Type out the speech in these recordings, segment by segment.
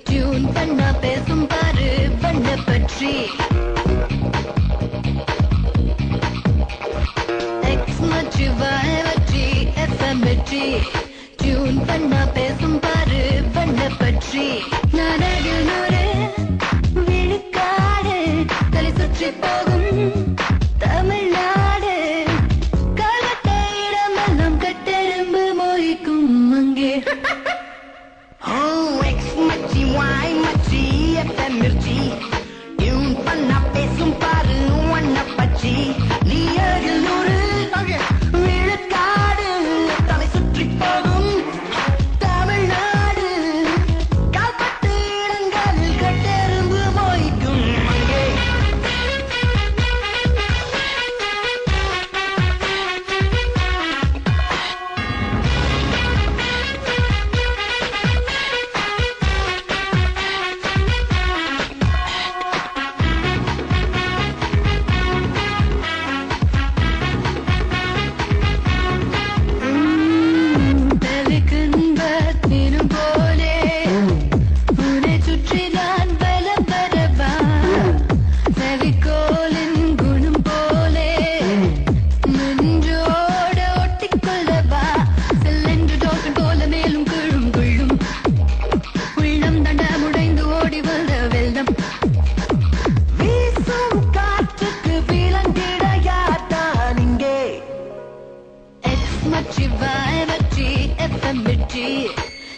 Tune பண்ணா பேசும் பாரு வண்ண பற்றி எக்ஸ் மச்சி வற்றி எஃப்எம் வெற்றி டியூன் பண்ணா பேசும் பாரு வண்ண பற்றி நாடகில் நூறு விழுக்காடு தலை சுற்றி போகும் தமிழ்நாடு காலத்த இடமெல்லாம் கட்டெரும்பு மொழிக்கும் அங்கே Y machi FM mirchi Yun panna pesum paru wanna pachi Ni agil nuru விழுக்காடு தலை சுற்றி போகும் தமிழ்நாடு கால்பட்டு இடங்களில் கட்டெரும்பு மொய்க்கும் அங்கே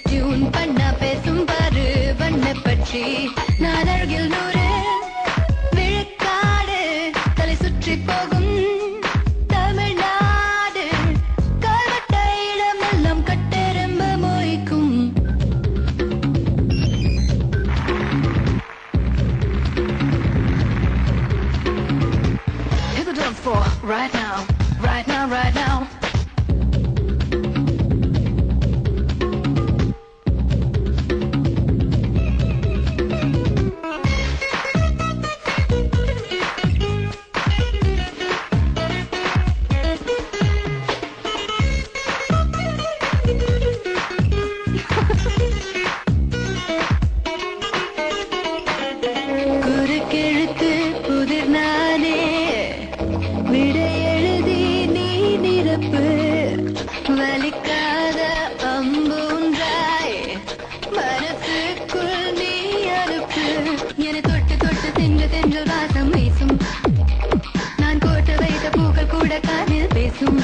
டியூன் பண்ணா பேசும் பாரு வண்ண பற்றி நாடகில் நூறு விழுக்காடு தலை சுற்றி போகும் தமிழ்நாடு கால்வட்ட இடமெல்லாம் கட்டெரும்பு மொய்க்கும் Hit the dance floor right now, right now, right now. குறுக்கெழுத்து புதிர் நானே விடை எழுதி நீ நிரப்பு வலிக்காத அம்பூன்றாய் மனசுக்குள் நீ அறுப்பு என தொட்டு தொட்டு சென்று தென்றல் வாசம் வீசும் நான் கோட்டு வைத்த பூக்கள் கூட காதில் பேசும்